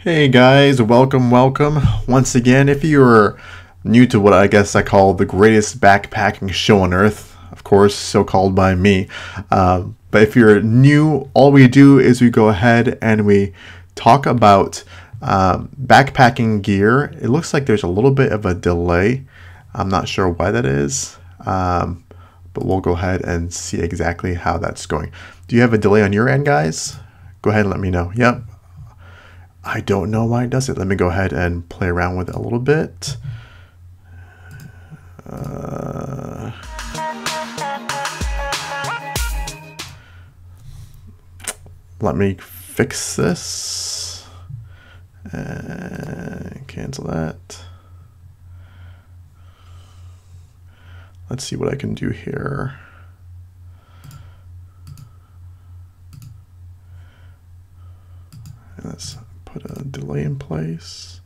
Hey guys, welcome once again. If you're new to what I guess I call the greatest backpacking show on earth, of course, so called by me, but if you're new, all we do is we go ahead and we talk about backpacking gear. It looks like there's a little bit of a delay. I'm not sure why that is, but we'll go ahead and see exactly how that's going. Do you have a delay on your end, guys? Go ahead and let me know. Yep. I don't know why it does it. Let me go ahead and play around with it a little bit. Let me fix this and cancel that. Let's see what I can do here. And let's put a delay in place.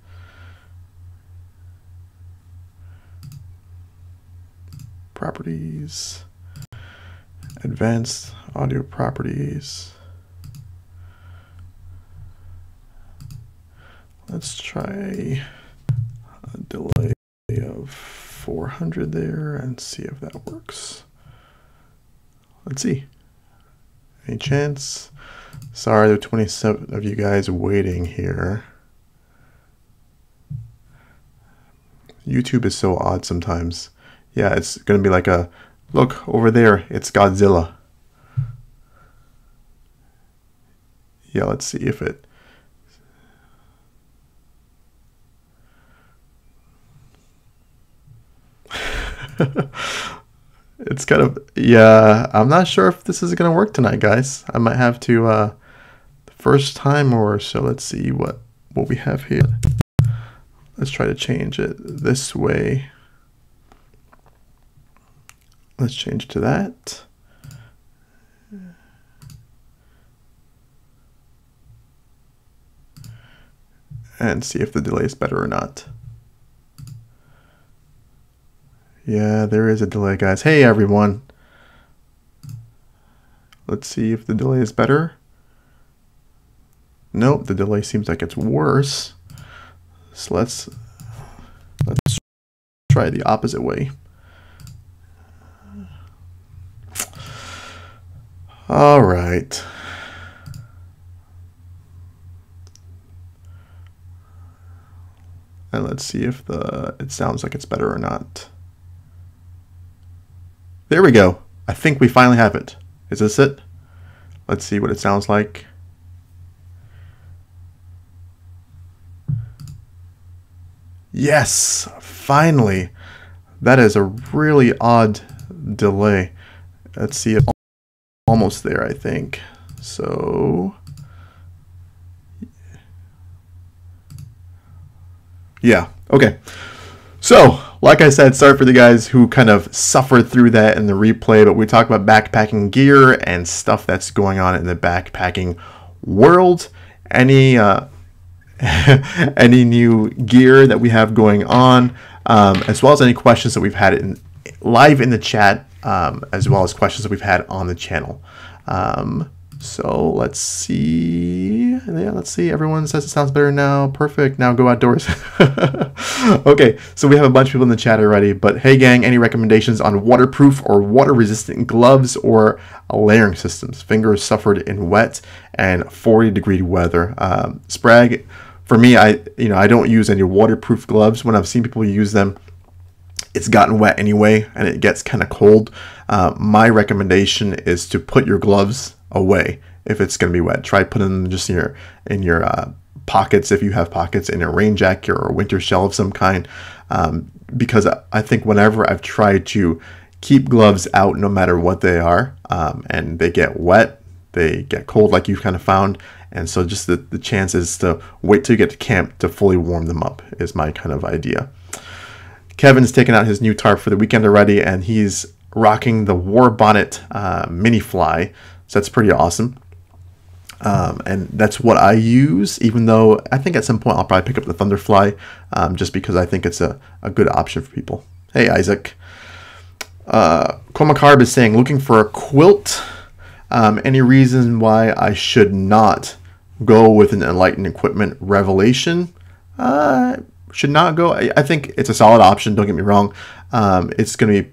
Properties, advanced audio properties. Let's try a delay of 400 there and see if that works. Let's see. Any chance? Sorry, there are 27 of you guys waiting here. YouTube is so odd sometimes. Yeah, it's going to be like a, look over there, it's Godzilla. Yeah, let's see if it... It's kind of, yeah, I'm not sure if this is going to work tonight, guys. I might have to, the first time or so, let's see what we have here. Let's try to change it this way. Let's change to that. And see if the delay is better or not. Yeah, there is a delay, guys. Hey, everyone. Let's see if the delay is better. Nope, the delay seems like it's worse. So let's try the opposite way. All right. And let's see if it sounds like it's better or not. There we go. I think we finally have it. Is this it? Let's see what it sounds like. Yes, finally. That is a really odd delay. Let's see if almost there, I think. So yeah, okay. So, like I said, sorry for the guys who kind of suffered through that in the replay, but we talked about backpacking gear and stuff that's going on in the backpacking world. Any any new gear that we have going on, as well as any questions that we've had live in the chat, as well as questions that we've had on the channel. So let's see. Yeah, let's see. Everyone says it sounds better now. Perfect. Now go outdoors. Okay, so we have a bunch of people in the chat already. But hey, gang, any recommendations on waterproof or water-resistant gloves or layering systems? Fingers suffered in wet and 40-degree weather. Sprag, for me, I don't use any waterproof gloves. When I've seen people use them, it's gotten wet anyway, and it gets kind of cold. My recommendation is to put your gloves away if it's going to be wet. Try putting them just in your pockets, if you have pockets, in a rain jacket or a winter shell of some kind, because I think whenever I've tried to keep gloves out, no matter what they are, and they get wet, they get cold like you've kind of found, and so just the chance is to wait till you get to camp to fully warm them up is my kind of idea. Kevin's taken out his new tarp for the weekend already, and he's rocking the War Bonnet mini fly. So that's pretty awesome. And that's what I use, even though I think at some point I'll probably pick up the Thunderfly, just because I think it's a good option for people. Hey, Isaac. Comacarb is saying, looking for a quilt. Any reason why I should not go with an Enlightened Equipment Revelation. Should not go. I think it's a solid option. Don't get me wrong. It's going to be,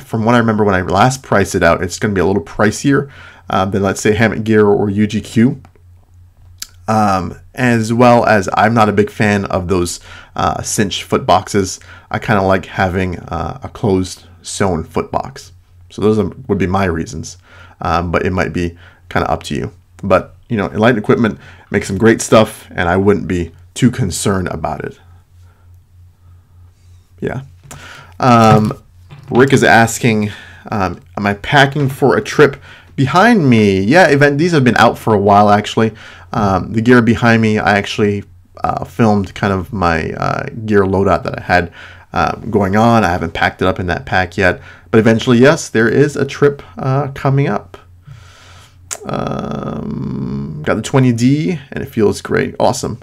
from what I remember when I last priced it out, it's going to be a little pricier than, let's say, Hammock Gear or UGQ. As well as I'm not a big fan of those cinch foot boxes. I kind of like having a closed sewn foot box. So those would be my reasons. But it might be kind of up to you. But, you know, Enlightened Equipment makes some great stuff, and I wouldn't be too concerned about it. Yeah. Rick is asking, am I packing for a trip behind me? Yeah, these have been out for a while, actually. The gear behind me, I actually filmed kind of my gear loadout that I had going on. I haven't packed it up in that pack yet. But eventually, yes, there is a trip coming up. Got the 20D, and it feels great. Awesome.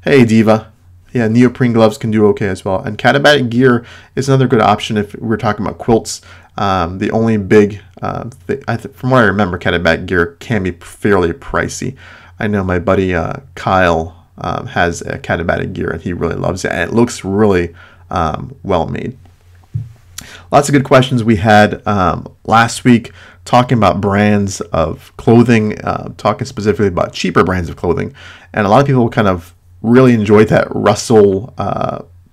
Hey, Diva. Yeah, neoprene gloves can do okay as well. And Katabatic gear is another good option if we're talking about quilts. The only big, from what I remember, Katabatic gear can be fairly pricey. I know my buddy Kyle has a Katabatic gear, and he really loves it. And it looks really well made. Lots of good questions we had last week talking about brands of clothing, talking specifically about cheaper brands of clothing. And a lot of people kind of really enjoyed that Russell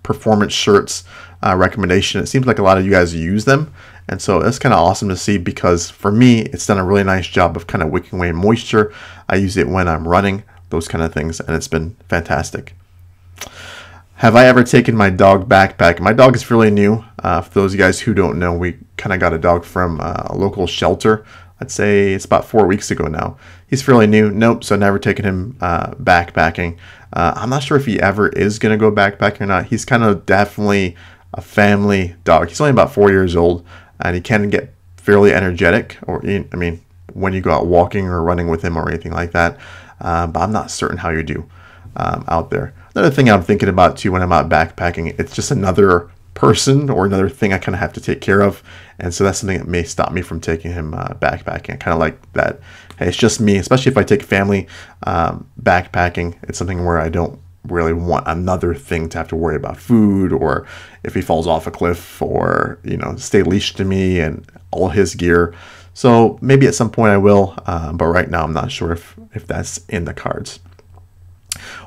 performance shirts recommendation. It seems like a lot of you guys use them, and so it's kind of awesome to see, because for me it's done a really nice job of kind of wicking away moisture. I use it when I'm running, those kind of things, and it's been fantastic. Have I ever taken my dog backpacking? My dog is fairly new. For those of you guys who don't know, we kind of got a dog from a local shelter. I'd say it's about 4 weeks ago now. He's fairly new. Nope, so I've never taken him backpacking. I'm not sure if he ever is going to go backpacking or not. He's kind of definitely a family dog. He's only about 4 years old, and he can get fairly energetic, or I mean, when you go out walking or running with him or anything like that. But I'm not certain how you do out there. Another thing I'm thinking about too when I'm out backpacking, it's just another person or another thing I kind of have to take care of, and so that's something that may stop me from taking him backpacking. I kind of like that. Hey, it's just me, especially if I take family backpacking. It's something where I don't really want another thing to have to worry about food, or if he falls off a cliff, or, you know, stay leashed to me and all his gear. So maybe at some point I will, but right now I'm not sure if that's in the cards.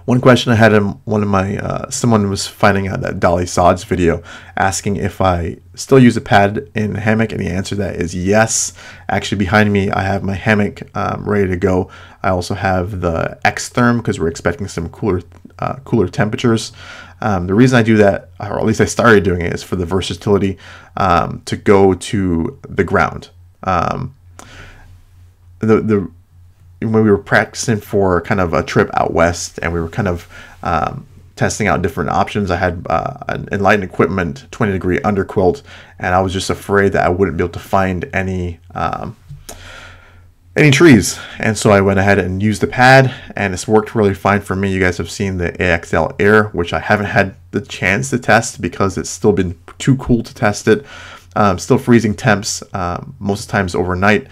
One question I had in one of my, someone was finding out that Dolly Sod's video, asking if I still use a pad in hammock, and the answer to that is yes. Actually, behind me, I have my hammock ready to go. I also have the X-Therm, because we're expecting some cooler temperatures. The reason I do that, or at least I started doing it, is for the versatility to go to the ground. When we were practicing for kind of a trip out west, and we were kind of testing out different options, I had an Enlightened Equipment 20-degree underquilt, and I was just afraid that I wouldn't be able to find any trees, and so I went ahead and used the pad, and it's worked really fine for me. You guys have seen the AXL Air, which I haven't had the chance to test because it's still been too cool to test it. Still freezing temps most times overnight.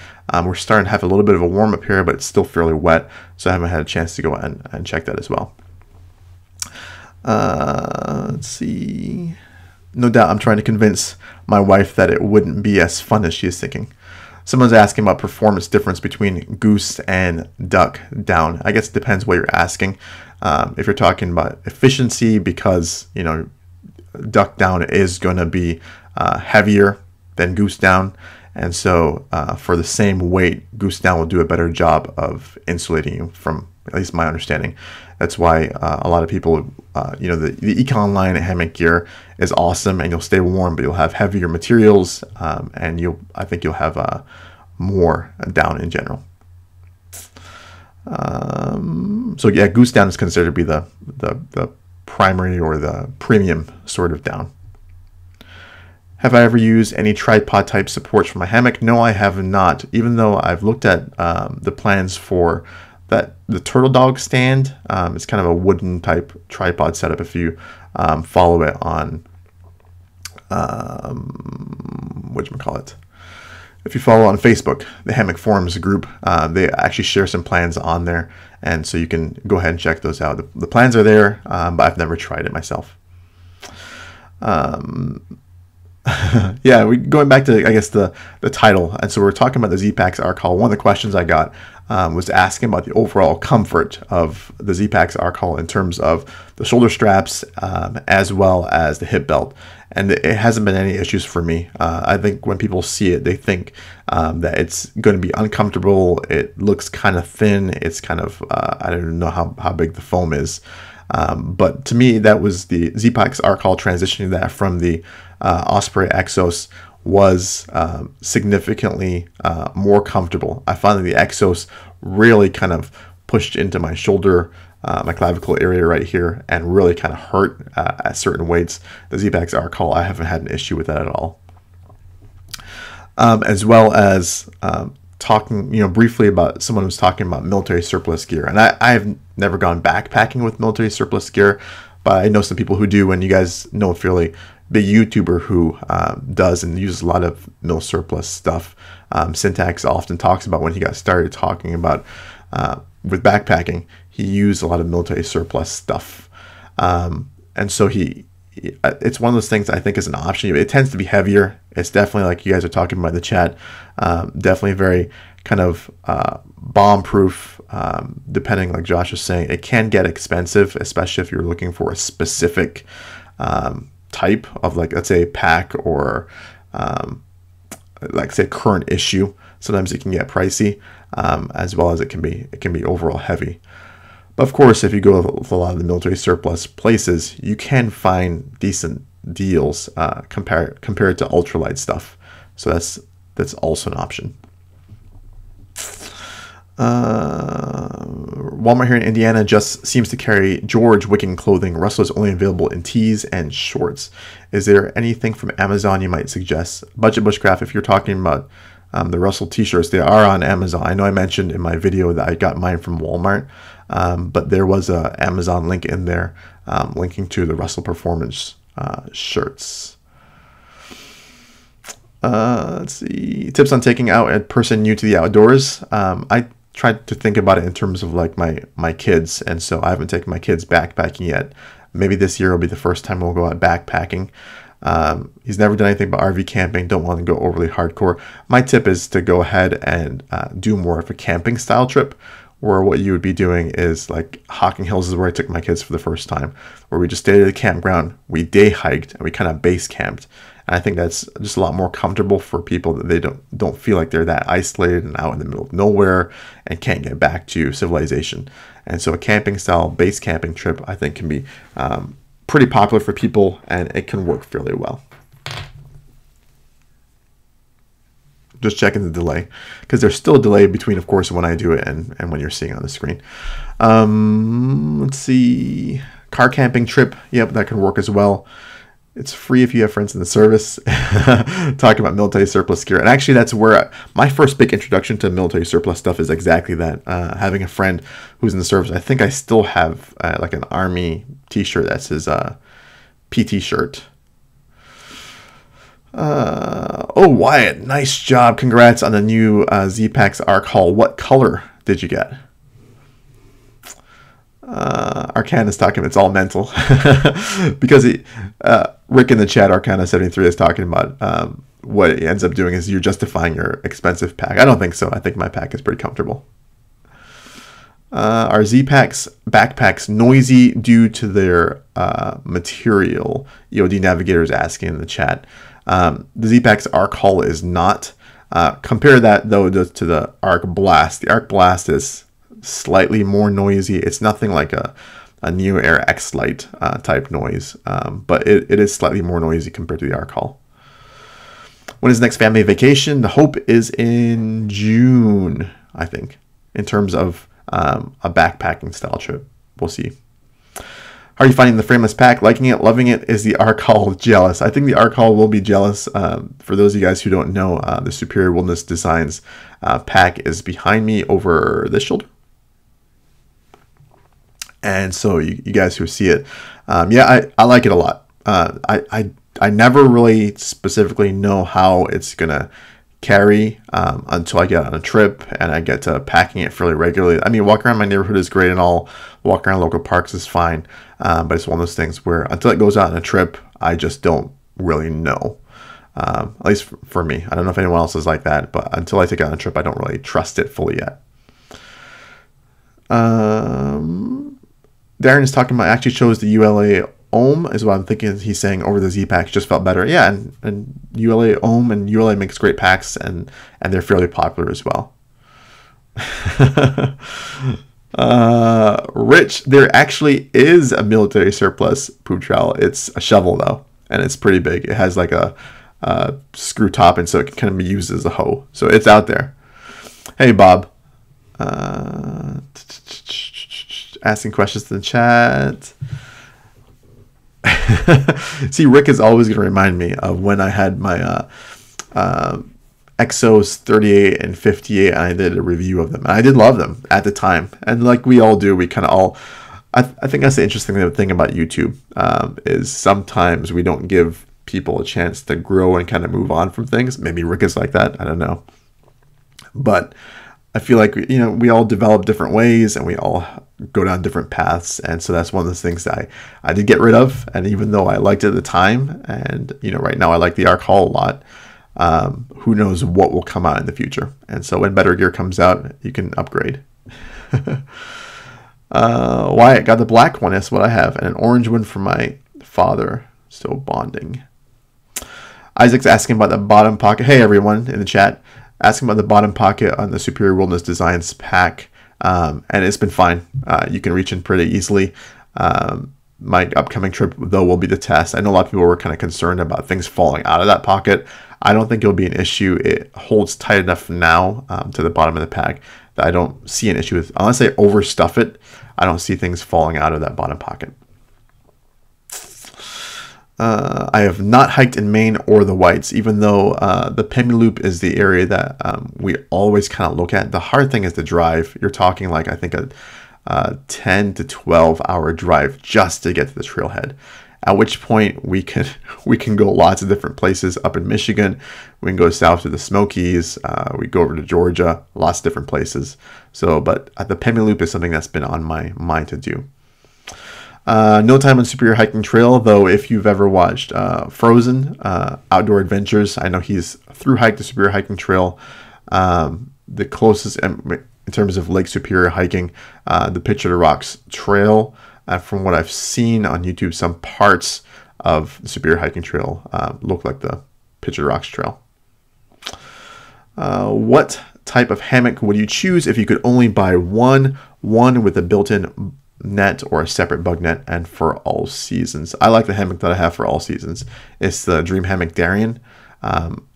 We're starting to have a little bit of a warm up here, but it's still fairly wet, so I haven't had a chance to go and check that as well. Let's see. No doubt I'm trying to convince my wife that it wouldn't be as fun as she is thinking. Someone's asking about performance difference between goose and duck down. I guess it depends what you're asking. If you're talking about efficiency, because, you know, duck down is going to be heavier than goose down, and so for the same weight, goose down will do a better job of insulating you, from at least my understanding. That's why a lot of people, you know, the Econ line hammock gear is awesome, and you'll stay warm, but you'll have heavier materials, and I think you'll have more down in general. So yeah, goose down is considered to be the primary or the premium sort of down. Have I ever used any tripod type supports for my hammock? No, I have not. Even though I've looked at the plans for the Turtle Dog stand. It's kind of a wooden type tripod setup if you follow it on whatchamacallit. if you follow on Facebook, the Hammock Forums group, they actually share some plans on there, and so you can go ahead and check those out. The plans are there, but I've never tried it myself. Yeah, going back to, I guess, the title, and so we're talking about the Zpacks arc haul. One of the questions I got was asking about the overall comfort of the Zpacks arc haul in terms of the shoulder straps as well as the hip belt, and it hasn't been any issues for me. I think when people see it, they think that it's going to be uncomfortable. It looks kind of thin. It's kind of I don't know how big the foam is. But to me, that was the Zpacks arc haul, transitioning that from the Osprey Exos was significantly more comfortable. I found that the Exos really kind of pushed into my shoulder, my clavicle area right here, and really kind of hurt at certain weights. The Zpacks arc haul, I haven't had an issue with that at all. As well as talking, briefly about someone who's talking about military surplus gear, and I have never gone backpacking with military surplus gear, but I know some people who do, and you guys know a fairly big YouTuber who does and uses a lot of mil surplus stuff. Syntax often talks about when he got started talking about with backpacking, he used a lot of military surplus stuff, and so it's one of those things I think is an option. It tends to be heavier. It's definitely, like you guys are talking about in the chat, definitely very kind of bomb-proof, depending, like Josh was saying. It can get expensive, especially if you're looking for a specific type of, like, let's say, pack or like, say, current issue. Sometimes it can get pricey, as well as it can be overall heavy. But of course, if you go with a lot of the military surplus places, you can find decent deals compared to ultralight stuff. So that's also an option. Walmart here in Indiana just seems to carry George Wicking clothing. Russell is only available in tees and shorts. Is there anything from Amazon you might suggest? Budget Bushcraft, if you're talking about the Russell t-shirts, they are on Amazon. I know I mentioned in my video that I got mine from Walmart, but there was a Amazon link in there linking to the Russell Performance shirts. Let's see. Tips on taking out a person new to the outdoors. I tried to think about it in terms of, like, my kids, and so I haven't taken my kids backpacking yet. Maybe this year will be the first time we'll go out backpacking. He's never done anything but RV camping. Don't want to go overly hardcore. My tip is to go ahead and do more of a camping style trip, where what you would be doing is, like, Hocking Hills is where I took my kids for the first time, where we just stayed at a campground, we day hiked, and we kind of base camped. And I think that's just a lot more comfortable for people, that they don't feel like they're that isolated and out in the middle of nowhere and can't get back to civilization. And so a camping style base camping trip, I think, can be pretty popular for people, and it can work fairly well. Just checking the delay, because there's still a delay between, of course, when I do it and when you're seeing it on the screen. Let's see. Car camping trip. Yep, that can work as well. It's free if you have friends in the service. Talking about military surplus gear. And actually, that's where my first big introduction to military surplus stuff is exactly that. Having a friend who's in the service. I think I still have like an Army t-shirt that says PT shirt. Oh, Wyatt, nice job. Congrats on the new Zpacks arc haul. What color did you get? Arcana's talking, it's all mental. Because Rick in the chat, Arcana73, is talking about what it ends up doing is you're justifying your expensive pack. I don't think so. I think my pack is pretty comfortable. Are Zpacks backpacks noisy due to their material? EOD Navigator is asking in the chat. The Zpacks arc haul is not. Compare that, though, to the Arc Blast. The Arc Blast is slightly more noisy. It's nothing like a Neo Air X Lite type noise, but it is slightly more noisy compared to the Arc haul. When is the next family vacation? The hope is in June, I think, in terms of a backpacking style trip. We'll see. How are you finding the frameless pack? Liking it, loving it? Is the Arc haul jealous? I think the Arc haul will be jealous. For those of you guys who don't know, the Superior Wilderness Designs pack is behind me over this shoulder. And so you guys who see it, yeah, I like it a lot. I never really specifically know how it's gonna carry until I get on a trip and I get to packing it fairly regularly. I mean, walking around my neighborhood is great and all. Walking around local parks is fine. But it's one of those things where until it goes out on a trip, I just don't really know. At least for me. I don't know if anyone else is like that, but until I take it on a trip, I don't really trust it fully yet. Darren is talking about, I actually chose the ULA Ohm is what I'm thinking he's saying over the Z packs just felt better. Yeah, and ULA Ohm and ULA makes great packs and they're fairly popular as well. Rich, there actually is a military surplus poop trowel. It's a shovel though, and it's pretty big. It has like a screw top, and so it can kind of be used as a hoe. So it's out there. Hey Bob, asking questions in the chat. See, Rick is always going to remind me of when I had my Exos 38 and 58 and I did a review of them. And I did love them at the time. And like we all do, we kind of all... I think that's the interesting thing about YouTube is sometimes we don't give people a chance to grow and kind of move on from things. Maybe Rick is like that. I don't know. But I feel like, you know, we all develop different ways and we all go down different paths. And so that's one of those things that I did get rid of. And even though I liked it at the time, and, you know, right now I like the Arc Hall a lot, who knows what will come out in the future. And so when better gear comes out, you can upgrade. Wyatt got the black one. That's what I have. And an orange one for my father. Still bonding. Isaac's asking about the bottom pocket. Hey, everyone in the chat. Asking about the bottom pocket on the Superior Wilderness Designs pack. And it's been fine. You can reach in pretty easily. My upcoming trip, though, will be the test. I know a lot of people were kind of concerned about things falling out of that pocket. I don't think it'll be an issue. It holds tight enough now to the bottom of the pack that I don't see an issue with. Unless I overstuff it, I don't see things falling out of that bottom pocket. I have not hiked in Maine or the Whites, even though the Pemi Loop is the area that we always kind of look at. The hard thing is the drive. You're talking like, I think, a 10 to 12 hour drive just to get to the trailhead. At which point we can go lots of different places up in Michigan. We can go south to the Smokies. We go over to Georgia, lots of different places. So, but the Pemi Loop is something that's been on my mind to do. No Time on Superior Hiking Trail, though. If you've ever watched Frozen Outdoor Adventures, I know he's through hiked the Superior Hiking Trail. The closest in terms of Lake Superior hiking, the Picture the Rocks Trail. From what I've seen on YouTube, some parts of the Superior Hiking Trail look like the Picture the Rocks Trail. What type of hammock would you choose if you could only buy one with a built-in net or a separate bug net and for all seasons? I like the hammock that I have for all seasons. It's the Dream Hammock Darien.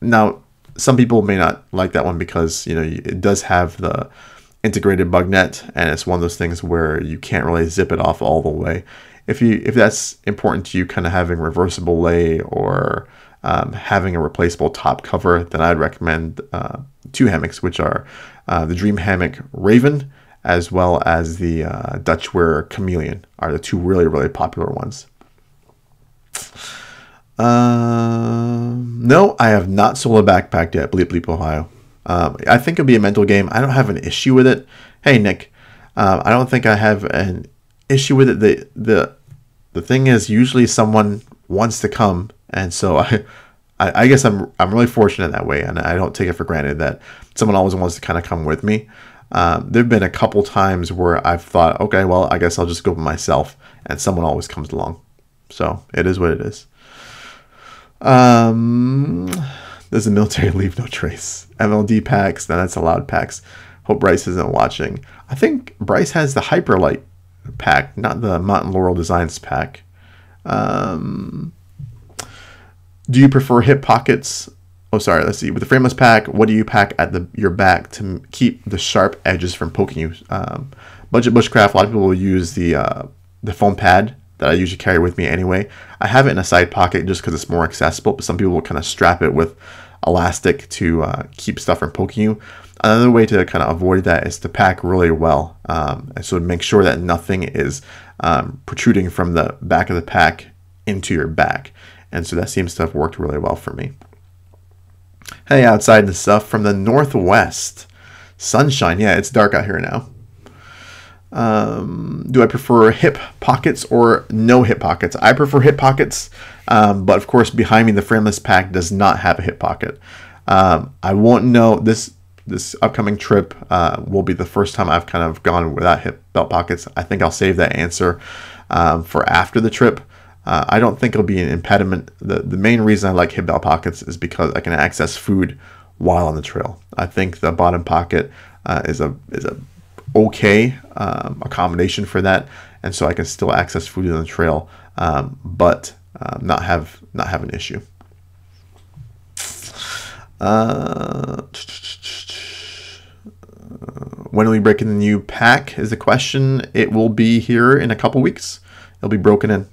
Now, some people may not like that one because, you know, it does have the integrated bug net, and it's one of those things where you can't really zip it off all the way. If that's important to you, kind of having reversible lay or having a replaceable top cover, then I'd recommend two hammocks, which are the Dream Hammock Raven as well as the Dutchware Chameleon are the two really, really popular ones. No, I have not sold a backpack yet, Bleep Bleep, Ohio. I think it'll be a mental game. I don't have an issue with it. Hey, Nick, I don't think I have an issue with it. The thing is, usually someone wants to come, and so I guess I'm really fortunate that way, and I don't take it for granted that someone always wants to kind of come with me. There've been a couple times where I've thought, okay, well, I guess I'll just go by myself, and someone always comes along. So it is what it is. Does the military leave no trace? MLD packs, then that's allowed packs. Hope Bryce isn't watching. I think Bryce has the Hyperlight pack, not the Mountain Laurel Designs pack. Do you prefer hip pockets? Oh, sorry, let's see. With the frameless pack, what do you pack at your back to keep the sharp edges from poking you? Budget bushcraft, a lot of people will use the foam pad that I usually carry with me anyway. I have it in a side pocket just because it's more accessible, but some people will kind of strap it with elastic to keep stuff from poking you. Another way to kind of avoid that is to pack really well. And so make sure that nothing is protruding from the back of the pack into your back. And so that seems to have worked really well for me. Hey, outside and stuff from the northwest. Sunshine. Yeah, it's dark out here now. Do I prefer hip pockets or no hip pockets? I prefer hip pockets, but of course behind me the frameless pack does not have a hip pocket. I won't know this upcoming trip will be the first time I've kind of gone without hip belt pockets. I think I'll save that answer for after the trip. I don't think it'll be an impediment. The main reason I like hip belt pockets is because I can access food while on the trail. I think the bottom pocket is a okay accommodation for that, and so I can still access food on the trail, but not have an issue. When are we breaking the new pack is the question. It will be here in a couple weeks. It'll be broken in.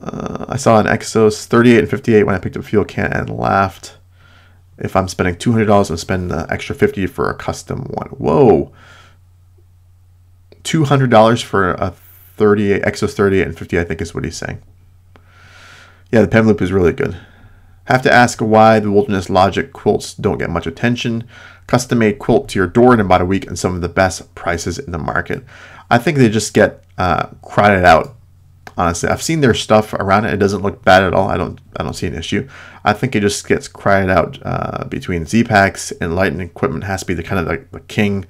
I saw an Exos 38 and 58 when I picked up a fuel can and laughed. If I'm spending $200, I'm spending the extra $50 for a custom one. Whoa. $200 for a 38, Exos 38 and 50, I think is what he's saying. Yeah, the pen loop is really good. Have to ask why the Wilderness Logic quilts don't get much attention. Custom-made quilt to your door in about a week and some of the best prices in the market. I think they just get crowded out. Honestly, I've seen their stuff around it. It doesn't look bad at all. I don't see an issue. I think it just gets crowded out between Zpacks and Light Equipment has to be the kind of the king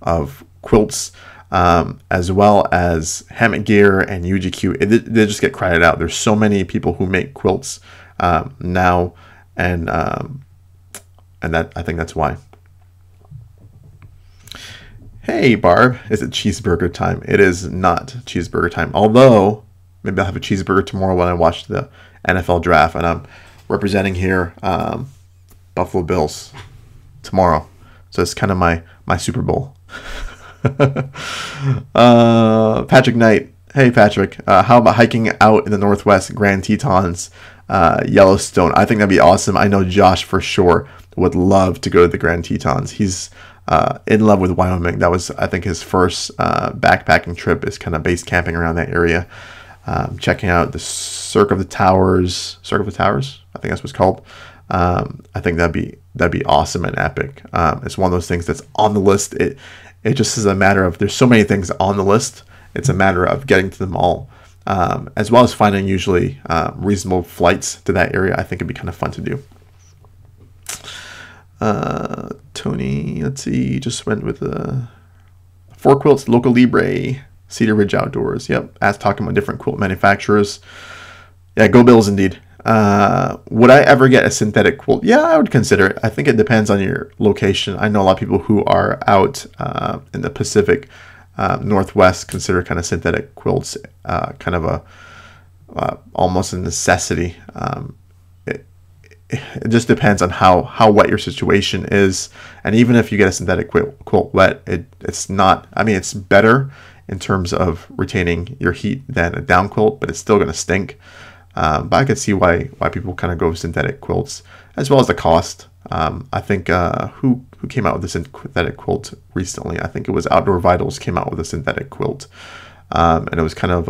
of quilts, as well as Hammock Gear and UGQ. They just get crowded out. There's so many people who make quilts now, and that I think that's why. Hey Barb, is it cheeseburger time? It is not cheeseburger time, although maybe I'll have a cheeseburger tomorrow when I watch the NFL draft, and I'm representing here Buffalo Bills tomorrow, so it's kind of my Super Bowl. Patrick Knight, hey Patrick, how about hiking out in the Northwest, Grand Tetons, Yellowstone? I think that'd be awesome. I know Josh for sure would love to go to the Grand Tetons. He's in love with Wyoming. That was, I think, his first backpacking trip, is kind of base camping around that area. Checking out the Cirque of the Towers. I think that's what it's called. I think that'd be awesome and epic. It's one of those things that's on the list. It just is a matter of, there's so many things on the list. It's a matter of getting to them all, as well as finding usually reasonable flights to that area. I think it'd be kind of fun to do. Tony, let's see, just went with 4 quilts, Local Libre, Cedar Ridge Outdoors. Yep, as talking about different quilt manufacturers. Yeah, go Bills indeed. Would I ever get a synthetic quilt? Yeah, I would consider it. I think it depends on your location. I know a lot of people who are out in the Pacific Northwest consider kind of synthetic quilts kind of almost a necessity. It just depends on how wet your situation is, and even if you get a synthetic quilt wet, it's not. I mean, it's better in terms of retaining your heat than a down quilt, but it's still going to stink. But I could see why people kind of go with synthetic quilts, as well as the cost. I think who came out with a synthetic quilt recently? I think it was Outdoor Vitals came out with a synthetic quilt, and it was kind of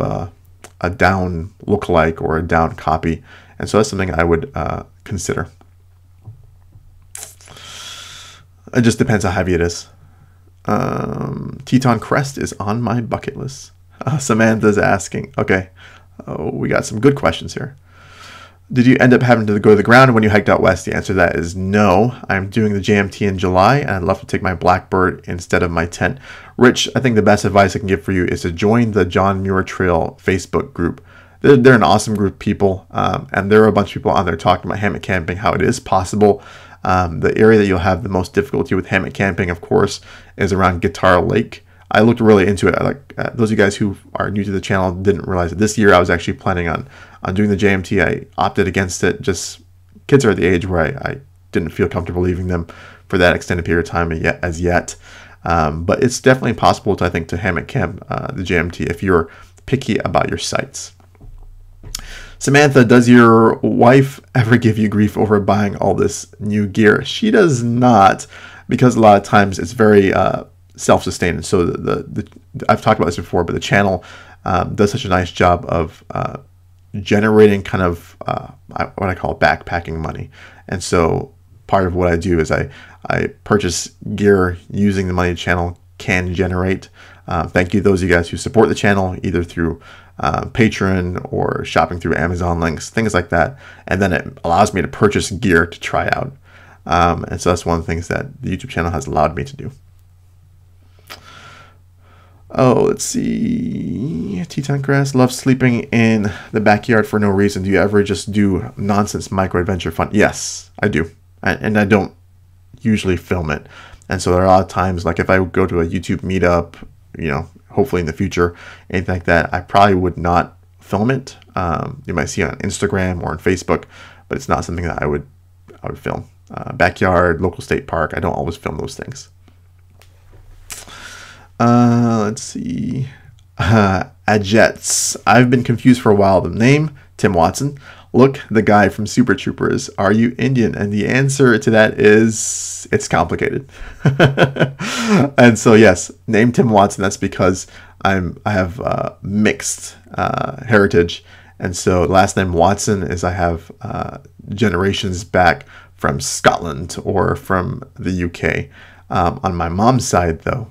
a down lookalike or a down copy, and so that's something I would consider. It just depends how heavy it is. Teton Crest is on my bucket list. Samantha's asking. Okay. Oh, we got some good questions here. Did you end up having to go to the ground when you hiked out west? The answer to that is no. I'm doing the JMT in July, and I'd love to take my Blackbird instead of my tent. Rich, I think the best advice I can give for you is to join the John Muir Trail Facebook group. They're an awesome group of people, and there are a bunch of people on there talking about hammock camping, how it is possible. The area that you'll have the most difficulty with hammock camping, of course, is around Guitar Lake. I looked really into it. Those of you guys who are new to the channel didn't realize that this year I was actually planning on doing the JMT. I opted against it. Just kids are at the age where I didn't feel comfortable leaving them for that extended period of time as yet. But it's definitely possible to, I think, to hammock camp the JMT if you're picky about your sites. Samantha, does your wife ever give you grief over buying all this new gear? She does not, because a lot of times it's very self-sustaining. So I've talked about this before, but the channel does such a nice job of generating kind of what I call backpacking money. And so part of what I do is I purchase gear using the money the channel can generate. Thank you to those of you guys who support the channel, either through Patreon or shopping through Amazon links, things like that. And then it allows me to purchase gear to try out. And so that's one of the things that the YouTube channel has allowed me to do. Oh, let's see. Teton Grass loves sleeping in the backyard for no reason. Do you ever just do nonsense micro adventure fun? Yes, I do. And I don't usually film it. And so there are a lot of times, like if I go to a YouTube meetup, you know, hopefully in the future, anything like that, I probably would not film it. You might see it on Instagram or on Facebook, but it's not something that I would film. Backyard, local state park, I don't always film those things. Let's see. Ajets. I've been confused for a while. The name, Tim Watson. Look, the guy from Super Troopers. Are you Indian? And the answer to that is it's complicated. And so yes, name Tim Watson. That's because I have mixed heritage, and so last name Watson is I have generations back from Scotland or from the UK. On my mom's side, though,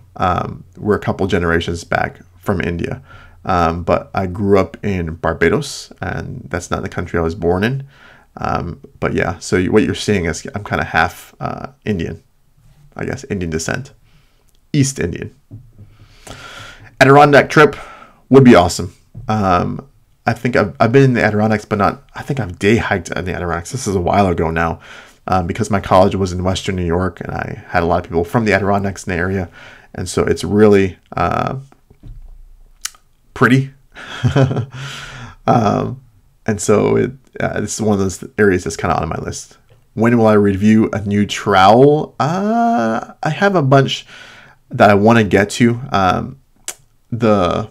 we're a couple generations back from India. But I grew up in Barbados, and that's not the country I was born in. But yeah, so what you're seeing is I'm kind of half Indian, I guess, Indian descent. East Indian. Adirondack trip would be awesome. I think I've been in the Adirondacks, but not, I think I've day hiked in the Adirondacks. This is a while ago now. Because my college was in Western New York, and I had a lot of people from the Adirondacks in the area, and so it's really pretty. And so this is one of those areas that's kind of on my list. When will I review a new trowel? I have a bunch that I want to get to. The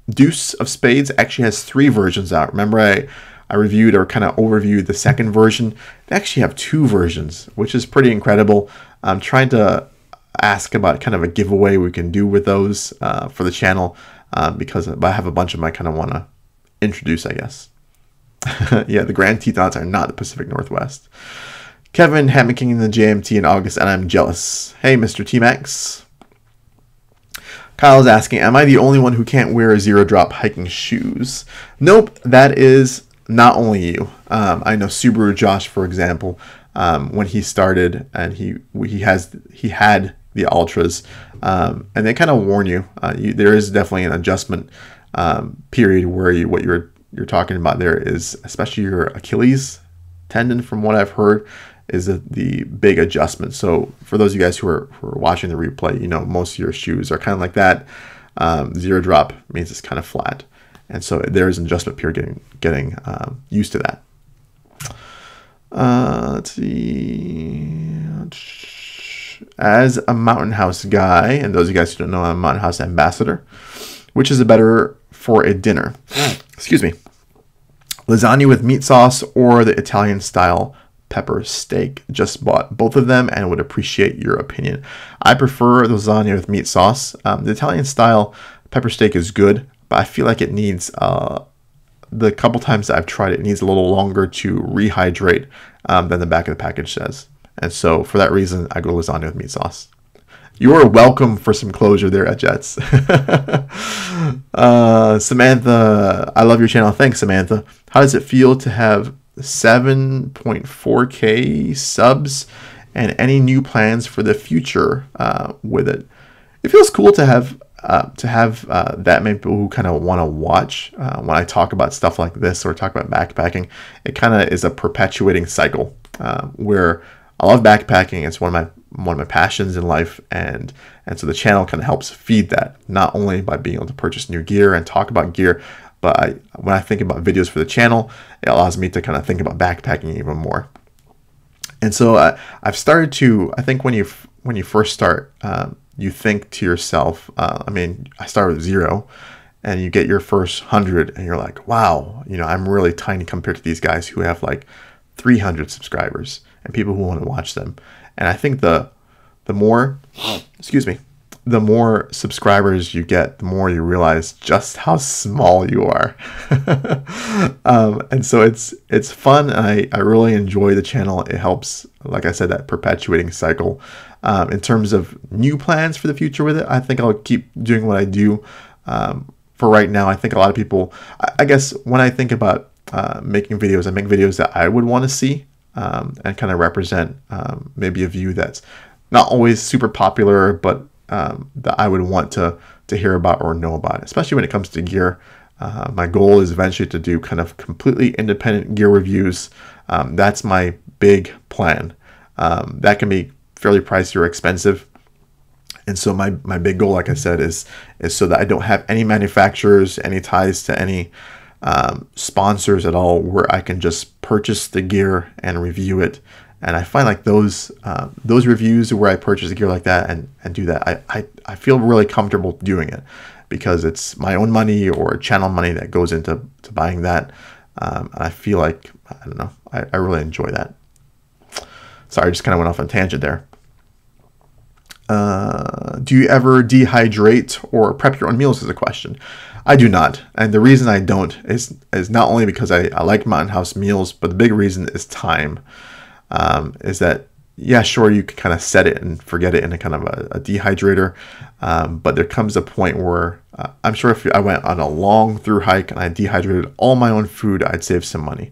Deuce of Spades actually has 3 versions out. Remember, I reviewed or kind of overviewed the second version. They actually have 2 versions, which is pretty incredible. I'm trying to ask about kind of a giveaway we can do with those for the channel because I have a bunch of them I kind of want to introduce, I guess. Yeah, the Grand Tetons are not the Pacific Northwest. Kevin hammocking in the JMT in August, and I'm jealous. Hey, Mr. T-Max. Kyle is asking, am I the only one who can't wear zero drop hiking shoes? Nope, that is not only you. I know Subaru Josh, for example, when he started and he had the Ultras, and they kind of warn you. There is definitely an adjustment period where what you're talking about there is, especially your Achilles tendon, from what I've heard, is the big adjustment. So for those of you guys who are watching the replay, you know most of your shoes are kind of like that. Zero drop means it's kind of flat. And so there is an adjustment period getting used to that. Let's see. As a Mountain House guy, and those of you guys who don't know, I'm a Mountain House ambassador, which is better for a dinner? Excuse me. Lasagna with meat sauce or the Italian style pepper steak? Just bought both of them and would appreciate your opinion. I prefer the lasagna with meat sauce. The Italian style pepper steak is good, but I feel like it needs, the couple times that I've tried it, it needs a little longer to rehydrate than the back of the package says. And so for that reason, I go lasagna with meat sauce. You are welcome for some closure there at Jets. Samantha, I love your channel. Thanks, Samantha. How does it feel to have 7.4K subs and any new plans for the future with it? It feels cool to have that many people who kind of want to watch when I talk about stuff like this or talk about backpacking. It kind of is a perpetuating cycle where I love backpacking. It's one of my passions in life, and so the channel kind of helps feed that, not only by being able to purchase new gear and talk about gear, but when I think about videos for the channel, it allows me to kind of think about backpacking even more. And so I've started to, I think when you first start, you think to yourself, I mean, I started with 0, and you get your first 100, and you're like, wow, you know, I'm really tiny compared to these guys who have like 300 subscribers and people who want to watch them. And I think the more, excuse me, the more subscribers you get, the more you realize just how small you are. And so it's fun, and I really enjoy the channel. It helps, like I said, that perpetuating cycle. In terms of new plans for the future with it, I think I'll keep doing what I do. For right now, I think a lot of people, I guess when I think about making videos, I make videos that I would want to see, and kind of represent maybe a view that's not always super popular, but that I would want to hear about or know about, especially when it comes to gear. My goal is eventually to do kind of completely independent gear reviews. That's my big plan. That can be fairly pricey or expensive. And so my big goal, like I said, is so that I don't have any manufacturers, any ties to any sponsors at all, where I can just purchase the gear and review it. And I find like those reviews where I purchase a gear like that and do that, I feel really comfortable doing it, because it's my own money or channel money that goes into buying that. And I feel like, I don't know, I really enjoy that. Sorry, I just kind of went off on a tangent there. Do you ever dehydrate or prep your own meals is a question. I do not. And the reason I don't is not only because I like Mountain House meals, but the big reason is time. Is that, yeah, sure, you can kind of set it and forget it in a kind of a dehydrator. But there comes a point where I'm sure if I went on a long through hike and I dehydrated all my own food, I'd save some money.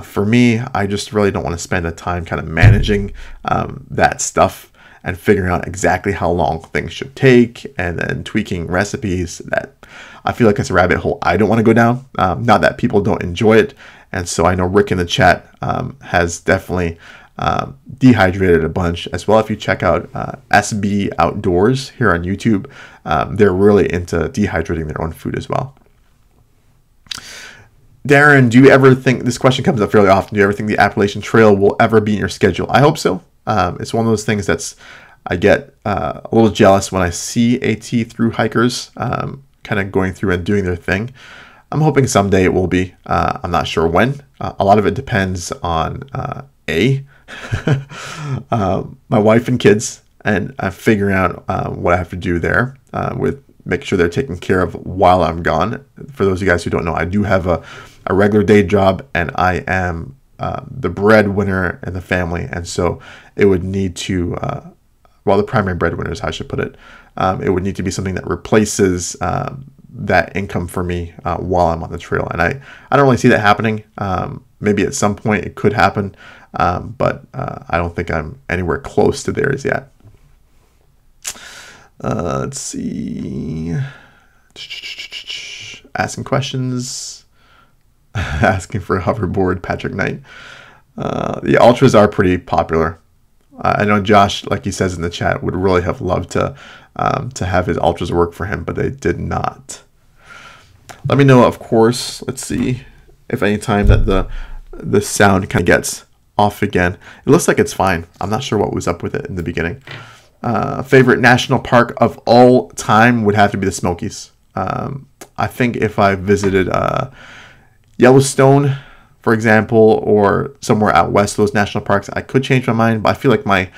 For me, I just really don't want to spend the time kind of managing that stuff and figuring out exactly how long things should take, and then tweaking recipes. That I feel like it's a rabbit hole I don't want to go down. Not that people don't enjoy it. And so I know Rick in the chat has definitely dehydrated a bunch as well. If you check out SB Outdoors here on YouTube, they're really into dehydrating their own food as well. Darren, do you ever think, this question comes up fairly often, do you ever think the Appalachian Trail will ever be in your schedule? I hope so. It's one of those things that's, I get a little jealous when I see AT through hikers kind of going through and doing their thing. I'm hoping someday it will be. I'm not sure when. A lot of it depends on my wife and kids, and figuring out what I have to do there with make sure they're taken care of while I'm gone. For those of you guys who don't know, I do have a regular day job, and I am the breadwinner in the family, and so it would need to, well, the primary breadwinner is how I should put it. It would need to be something that replaces that income for me while I'm on the trail, and I don't really see that happening. Maybe at some point it could happen, but I don't think I'm anywhere close to there as yet. Let's see. Asking questions. Asking for a hoverboard, Patrick Knight. The ultras are pretty popular. I know Josh, like he says in the chat, would really have loved to have his ultras work for him, but they did not. Let me know, of course. Let's see if any time that the sound kind of gets off again. It looks like it's fine. I'm not sure what was up with it in the beginning. Favorite national park of all time would have to be the Smokies. I think if I visited Yellowstone, for example, or somewhere out west of those national parks, I could change my mind, but I feel like my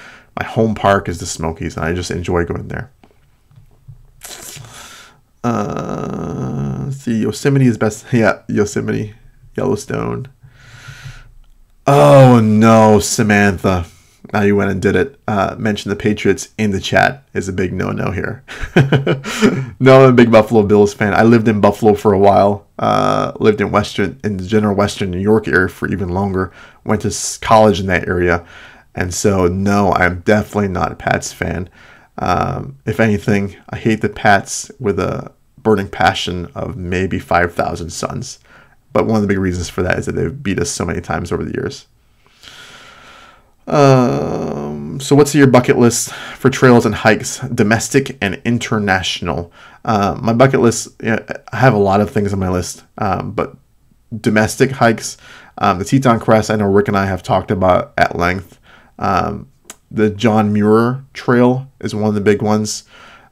home park is the Smokies, and I just enjoy going there. Let's see, Yosemite is best. Yeah, Yosemite, Yellowstone. Oh no, Samantha. Now you went and did it. Mention the Patriots in the chat is a big no-no here. No, I'm a big Buffalo Bills fan. I lived in Buffalo for a while. Lived in the general Western New York area for even longer. Went to college in that area. And so, no, I'm definitely not a Pats fan. If anything, I hate the Pats with a burning passion of maybe 5,000 suns. But one of the big reasons for that is that they've beat us so many times over the years. So what's your bucket list for trails and hikes, domestic and international? My bucket list, I have a lot of things on my list, but domestic hikes, the Teton Crest, I know Rick and I have talked about at length. The John Muir Trail is one of the big ones,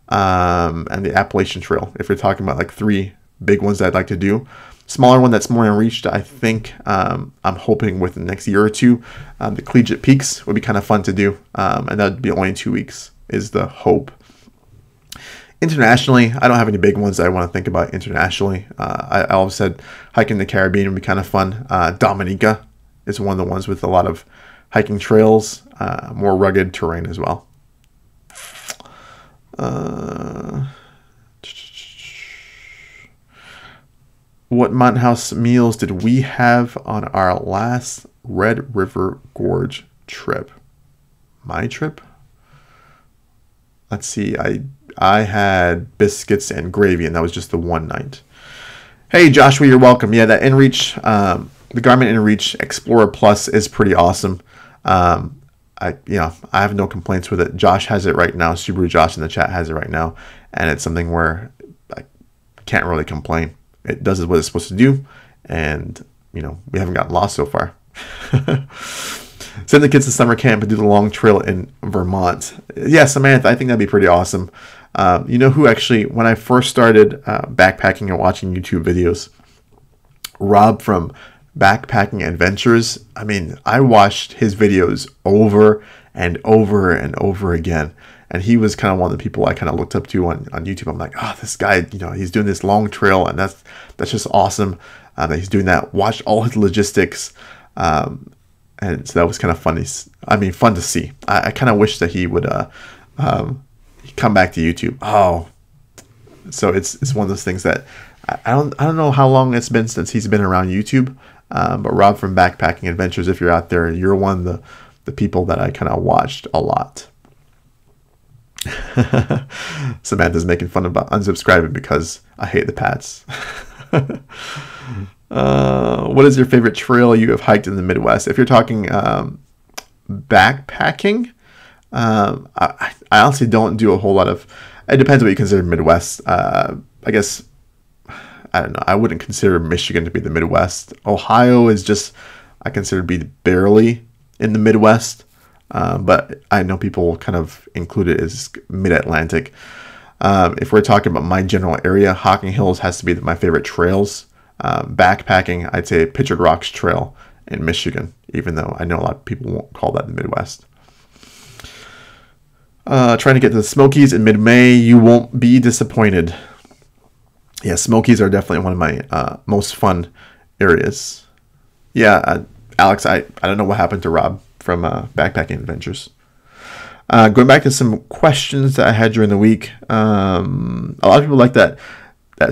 and the Appalachian Trail, if you're talking about like three big ones that I'd like to do. Smaller one that's more unreached, I think, I'm hoping within the next year or two. The Collegiate Peaks would be kind of fun to do, and that would be only 2 weeks is the hope. Internationally, I don't have any big ones that I want to think about internationally. I always said hiking the Caribbean would be kind of fun. Dominica is one of the ones with a lot of hiking trails, more rugged terrain as well. What mountain house meals did we have on our last Red River Gorge trip? My trip? Let's see. I had biscuits and gravy, and that was just the one night. Hey, Joshua, you're welcome. Yeah, that InReach, the Garmin InReach Explorer Plus is pretty awesome. I have no complaints with it. Josh has it right now. Subaru Josh in the chat has it right now, and it's something where I can't really complain. It does what it's supposed to do, and we haven't gotten lost so far. Send the kids to summer camp and do the long trail in Vermont. Yeah, Samantha, I think that'd be pretty awesome. You know who actually, when I first started backpacking and watching YouTube videos, Rob from Backpacking Adventures, I mean, I watched his videos over and over and over again. And he was kind of one of the people I kind of looked up to on YouTube. I'm like, oh, this guy, he's doing this long trail, and that's just awesome that he's doing that. Watched all his logistics, and so that was kind of funny. Fun to see. I kind of wish that he would come back to YouTube. Oh, so it's one of those things that I don't know how long it's been since he's been around YouTube, but Rob from Backpacking Adventures, if you're out there, you're one of the people that I kind of watched a lot. Samantha's making fun about unsubscribing because I hate the Pats. What is your favorite trail you have hiked in the Midwest? If you're talking backpacking, I honestly don't do a whole lot of. It depends what you consider Midwest. I guess I don't know. I wouldn't consider Michigan to be the Midwest. Ohio is just I consider to be barely in the Midwest. But I know people kind of include it as mid-Atlantic. If we're talking about my general area, Hocking Hills has to be my favorite trails. Backpacking, I'd say Pictured Rocks Trail in Michigan, even though I know a lot of people won't call that the Midwest. Trying to get to the Smokies in mid-May, you won't be disappointed. Yeah, Smokies are definitely one of my most fun areas. Yeah, Alex, I don't know what happened to Rob from Backpacking Adventures. Going back to some questions that I had during the week. A lot of people like that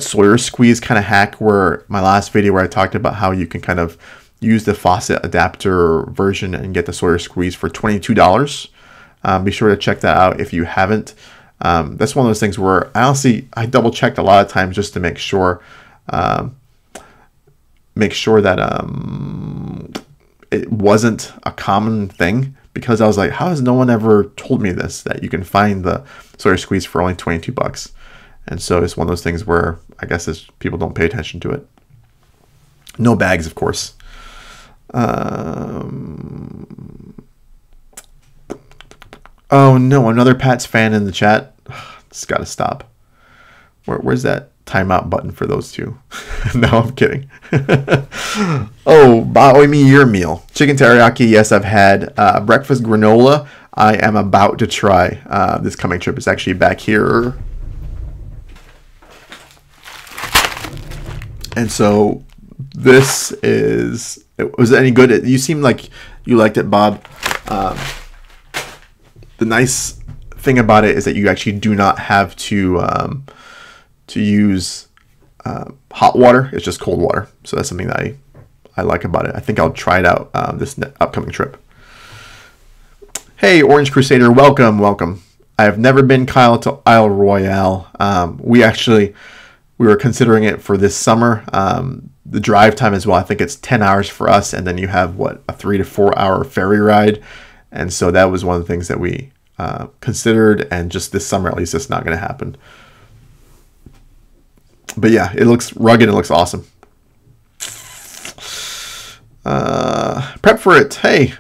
Sawyer squeeze kind of hack, where my last video where I talked about how you can kind of use the faucet adapter version and get the Sawyer squeeze for $22. Be sure to check that out if you haven't. That's one of those things where I double checked a lot of times just to make sure that it wasn't a common thing, because I was like, how has no one ever told me this, that you can find the Sawyer squeeze for only $22? And so it's one of those things where I guess people don't pay attention to it. No bags, of course. Oh no, another Pats fan in the chat. It's got to stop. Where's that timeout button for those two? No, I'm kidding. Oh, buy me your meal. Chicken teriyaki, yes, I've had. Breakfast granola, I am about to try this coming trip. It's actually back here. And so this is, was it any good? You seem like you liked it, Bob. The nice thing about it is that you actually do not have to use hot water. It's just cold water. So that's something that I like about it. I think I'll try it out this upcoming trip. Hey, Orange Crusader, welcome. I have never been, Kyle, to Isle Royale. We were considering it for this summer. The drive time as well, I think it's 10 hours for us, and then you have a 3 to 4 hour ferry ride. And so that was one of the things that we considered, and just this summer at least it's not going to happen. But yeah, it looks rugged, it looks awesome. Prep for it. Hey,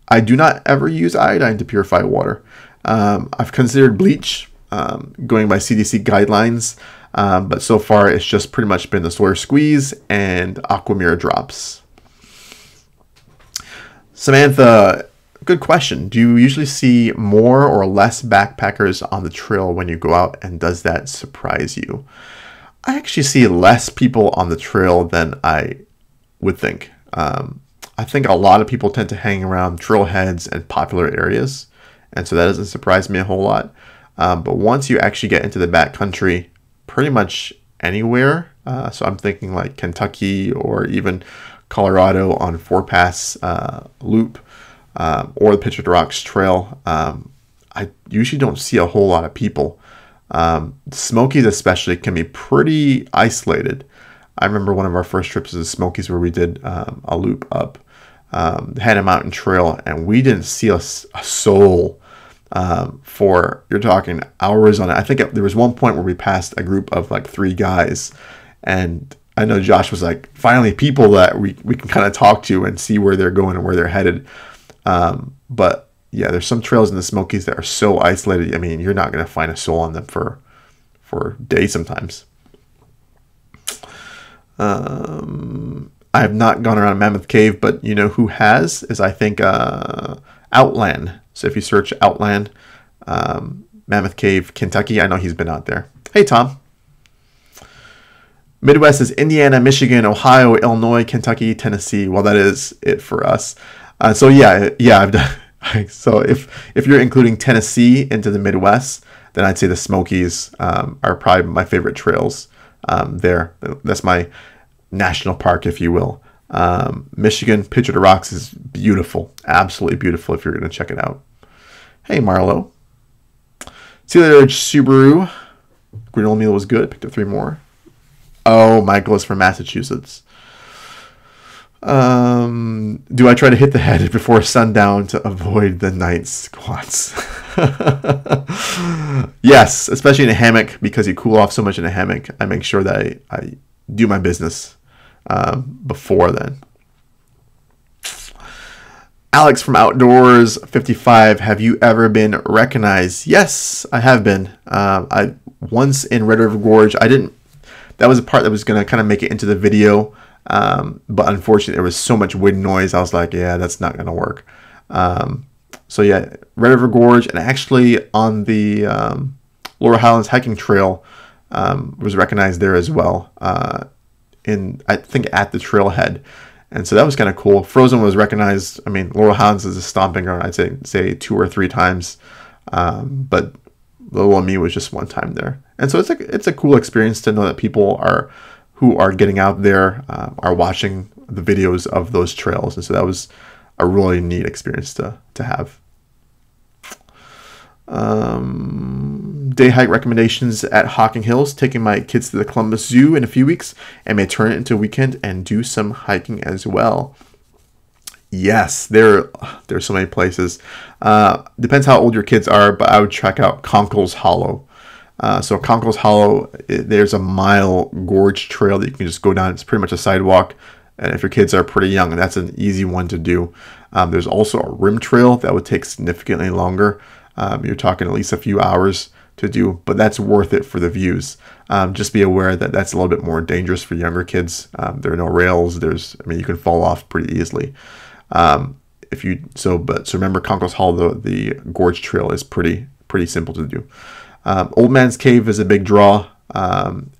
I do not ever use iodine to purify water. I've considered bleach, going by CDC guidelines, but so far it's just pretty much been the Sawyer squeeze and Aquamira drops. Samantha, good question. Do you usually see more or less backpackers on the trail when you go out, and does that surprise you? I actually see less people on the trail than I would think. I think a lot of people tend to hang around trailheads and popular areas, and so that doesn't surprise me a whole lot. But once you actually get into the backcountry, pretty much anywhere, so I'm thinking like Kentucky or even Colorado on Four Pass Loop, or the Pictured Rocks Trail, I usually don't see a whole lot of people. Smokies especially can be pretty isolated. I remember one of our first trips to the Smokies where we did a loop up the Hannah Mountain Trail, and we didn't see a soul for, you're talking hours on it. I think there was one point where we passed a group of like 3 guys, and I know Josh was like, finally people that we can kind of talk to and see where they're going and where they're headed. But yeah, there's some trails in the Smokies that are so isolated. I mean, you're not going to find a soul on them for days sometimes. I have not gone around Mammoth Cave, but you know who has is, I think, Outland. So if you search Outland, Mammoth Cave, Kentucky, I know he's been out there. Hey, Tom. Midwest is Indiana, Michigan, Ohio, Illinois, Kentucky, Tennessee. Well, that is it for us. So yeah, I've done. So if you're including Tennessee into the Midwest, then I'd say the Smokies are probably my favorite trails there. That's my national park, if you will. Michigan, Pictured Rocks is beautiful. Absolutely beautiful if you're going to check it out. Hey, Marlo. See you later, Subaru. Granola meal was good. Picked up 3 more. Oh, Michael is from Massachusetts. Do I try to hit the head before sundown to avoid the night squats? Yes, especially in a hammock, because you cool off so much in a hammock. I make sure that I do my business before then. Alex from Outdoors 55. Have you ever been recognized? Yes, I have been. I once in Red River Gorge. I didn't. That was a part that was going to kind of make it into the video. But unfortunately, there was so much wind noise. I was like, yeah, that's not going to work. So yeah, Red River Gorge, and actually on the Laurel Highlands hiking trail, was recognized there as well. I think at the trailhead, and so that was kind of cool. Frozen was recognized. I mean, Laurel Highlands is a stomping ground. I'd say 2 or 3 times, but Little on Me was just 1 time there. And so it's a cool experience to know that people who are getting out there are watching the videos of those trails, and so that was a really neat experience to have. Day hike recommendations at Hocking Hills. Taking my kids to the Columbus Zoo in a few weeks, and may turn it into a weekend and do some hiking as well. Yes, there's so many places. Depends how old your kids are, but I would check out Conkle's Hollow. So Conkle's Hollow, there's a mile gorge trail that you can just go down. It's pretty much a sidewalk, and if your kids are pretty young, that's an easy one to do. There's also a rim trail that would take significantly longer. You're talking at least a few hours to do, but that's worth it for the views. Just be aware that that's a little bit more dangerous for younger kids. There are no rails. You can fall off pretty easily. So remember, Conkle's Hollow, the gorge trail is pretty simple to do. Old Man's Cave is a big draw.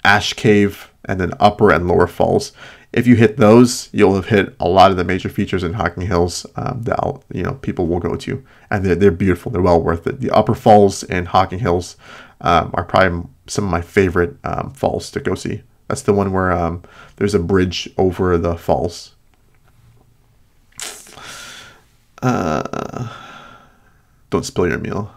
Ash Cave, and then Upper and Lower Falls. If you hit those, you'll have hit a lot of the major features in Hocking Hills that people will go to, and they're beautiful. They're well worth it. The Upper Falls in Hocking Hills are probably some of my favorite falls to go see. That's the one where there's a bridge over the falls. Don't spill your meal.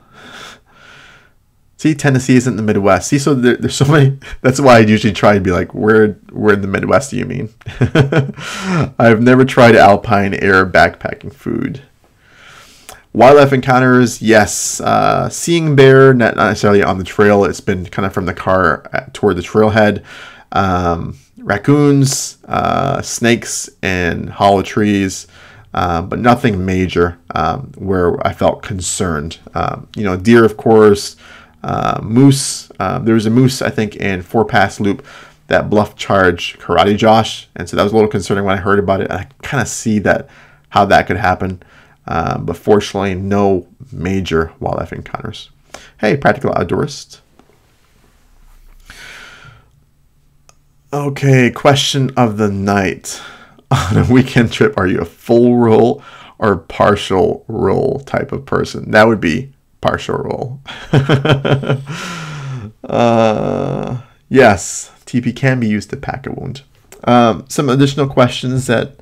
See, Tennessee isn't the Midwest. See, so there's so many. That's why I usually try and be like, where in the Midwest do you mean? I've never tried alpine air backpacking food. Wildlife encounters, yes. Seeing bear, not necessarily on the trail. It's been kind of from the car toward the trailhead. Raccoons, snakes, and hollow trees. But nothing major where I felt concerned. Deer, of course. Moose. There was a moose, I think, in Four Pass Loop that bluff charge Karate Josh, and so that was a little concerning when I heard about it. I kind of see how that could happen. but fortunately no major wildlife encounters. Hey, practical outdoorist. Okay, question of the night. On a weekend trip, are you a full roll or partial roll type of person? That would be partial roll. Yes, TP can be used to pack a wound. Some additional questions that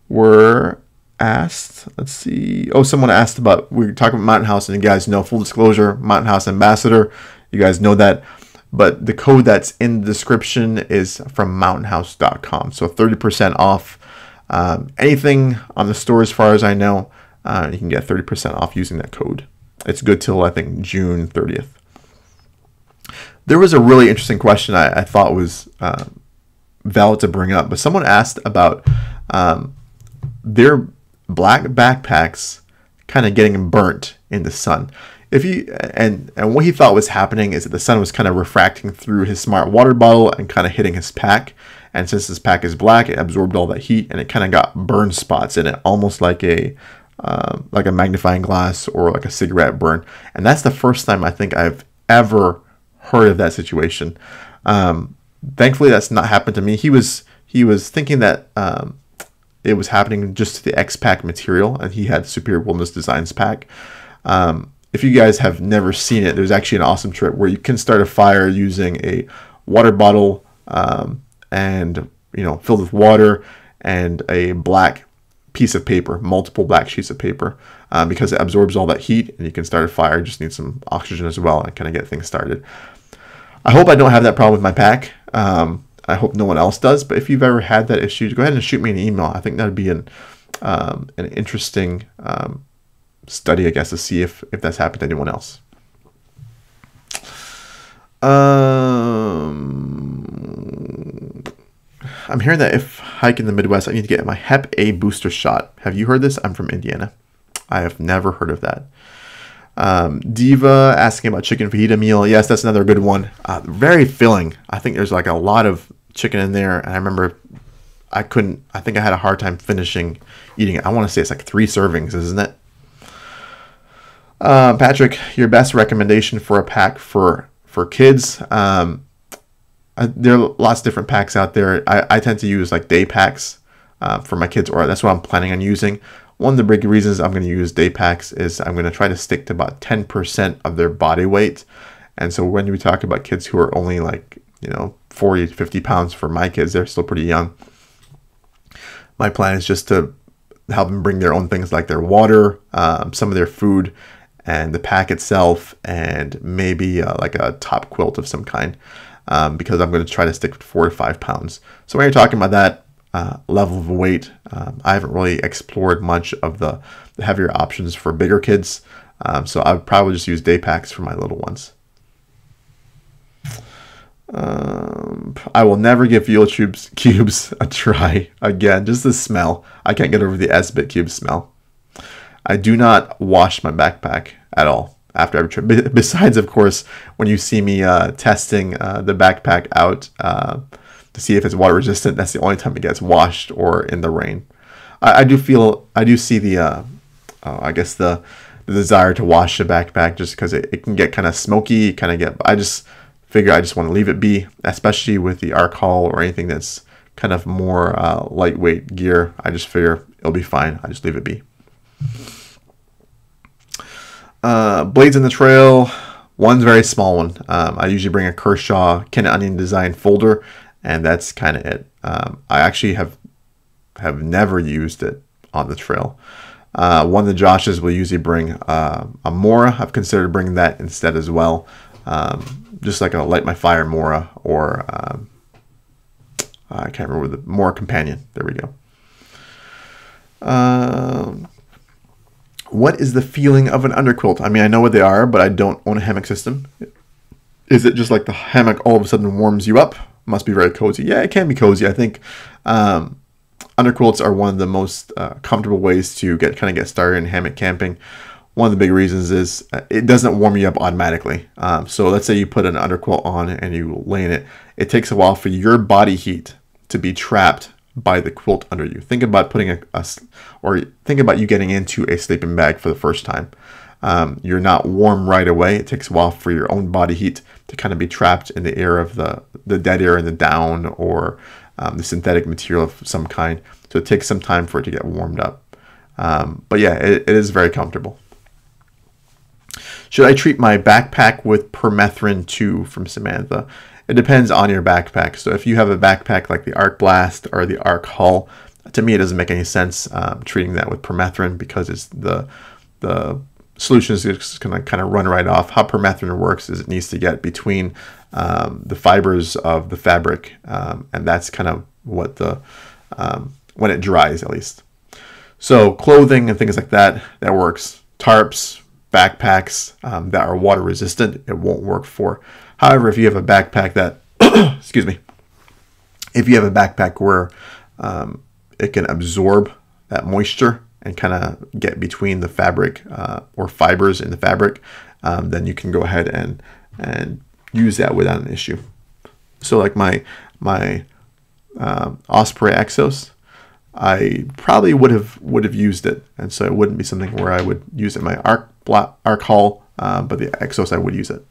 were asked. Let's see. Oh, someone asked about, we were talking about Mountain House, and you guys know, full disclosure, Mountain House Ambassador. You guys know that. But the code that's in the description is from mountainhouse.com. So 30% off. Anything on the store, as far as I know, you can get 30% off using that code. It's good till, I think, June 30th. There was a really interesting question I thought was valid to bring up. But someone asked about their black backpacks kind of getting burnt in the sun. If you and what he thought was happening is that the sun was kind of refracting through his smart water bottle and kind of hitting his pack. And since his pack is black, it absorbed all that heat and it kind of got burn spots in it, almost like a magnifying glass or like a cigarette burn. And that's the first time I think I've ever heard of that situation. Thankfully, that's not happened to me. He was thinking that it was happening just to the X-Pack material, and he had Superior Wilderness Designs pack. If you guys have never seen it, there's actually an awesome trick where you can start a fire using a water bottle and filled with water and a black piece of paper, multiple black sheets of paper, because it absorbs all that heat, and you can start a fire. Just need some oxygen as well and kind of get things started. I hope I don't have that problem with my pack. I hope no one else does. But if you've ever had that issue, go ahead and shoot me an email. I think that'd be an interesting study, I guess, to see if that's happened to anyone else. I'm hearing that if hiking in the Midwest, I need to get my Hep A booster shot. Have you heard this? I'm from Indiana. I have never heard of that. Diva asking about chicken fajita meal. Yes, that's another good one. Very filling. I think there's like a lot of chicken in there. And I remember I think I had a hard time eating it. I want to say it's like 3 servings, isn't it? Patrick, your best recommendation for a pack for kids? There are lots of different packs out there. I tend to use like day packs for my kids, or that's what I'm planning on using. One of the big reasons I'm going to use day packs is I'm going to try to stick to about 10% of their body weight. And so when we talk about kids who are only like, 40 to 50 pounds, for my kids, they're still pretty young. My plan is just to help them bring their own things like their water, some of their food, and the pack itself, and maybe like a top quilt of some kind, because I'm going to try to stick with 4 to 5 pounds. So when you're talking about that level of weight, I haven't really explored much of the heavier options for bigger kids. So I would probably just use day packs for my little ones. I will never give fuel cubes a try again. Just the smell. I can't get over the S-Bit cube smell. I do not wash my backpack at all after every trip. Besides, of course, when you see me testing the backpack out to see if it's water resistant, that's the only time it gets washed, or in the rain. I do see the I guess the desire to wash the backpack, just because it can get kind of smoky, I just figure I just want to leave it be, especially with the arc haul or anything that's kind of more lightweight gear. I just figure it'll be fine. I just leave it be. Blades in the trail. One's very small one. I usually bring a Kershaw Ken Onion design folder, and that's kind of it. I actually have never used it on the trail. One of the Joshes will usually bring a Mora. I've considered bringing that instead as well. Just like a Light My Fire Mora, or I can't remember the Mora Companion. There we go. What is the feeling of an underquilt? I mean, I know what they are, but I don't own a hammock system. Is it just like the hammock all of a sudden warms you up? Must be very cozy. Yeah, it can be cozy. I think underquilts are one of the most comfortable ways to get started in hammock camping. One of the big reasons is it doesn't warm you up automatically. So let's say you put an underquilt on and you lay in it. It takes a while for your body heat to be trapped by the quilt under you. Think about putting or think about you getting into a sleeping bag for the first time. You're not warm right away. It takes a while for your own body heat to kind of be trapped in the air of the dead air in the down, or the synthetic material of some kind. So it takes some time for it to get warmed up. But yeah, it is very comfortable. Should I treat my backpack with permethrin too, from Samantha? It depends on your backpack. So if you have a backpack like the Arc Blast or the Arc Hull, to me it doesn't make any sense treating that with permethrin, because it's the solution is just going to kind of run right off. How permethrin works is it needs to get between the fibers of the fabric, and that's kind of what when it dries, at least. So clothing and things like that works. Tarps, backpacks that are water resistant, it won't work for. However, if you have a backpack that, excuse me, if you have a backpack where it can absorb that moisture and kind of get between the fabric or fibers in the fabric, then you can go ahead and use that without an issue. So like my Osprey Exos, I probably would have used it, and so it wouldn't be something where I would use it in my Arc Hull, but the Exos I would use it.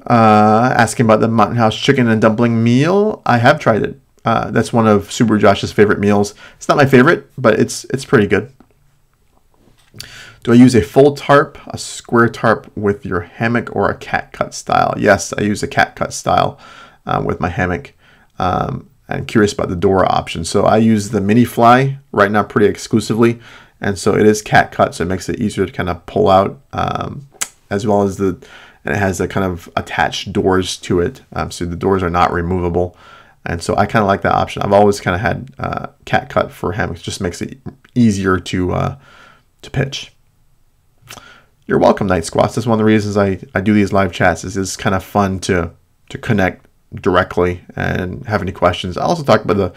Asking about the Mountain House chicken and dumpling meal. I have tried it. That's one of Super Josh's favorite meals. It's not my favorite, but it's pretty good. Do I use a full tarp, a square tarp with your hammock, or a cat cut style? Yes, I use a cat cut style with my hammock. I'm curious about the door option. So I use the mini fly right now pretty exclusively, and so it is cat cut, so it makes it easier to kind of pull out, as well as and it has a kind of attached doors to it, so the doors are not removable. And so I kind of like that option. I've always kind of had cat cut for hammocks. Just makes it easier to pitch. You're welcome, Night Squats. That's one of the reasons I do these live chats. Is it's kind of fun to connect directly and have any questions. I also talk about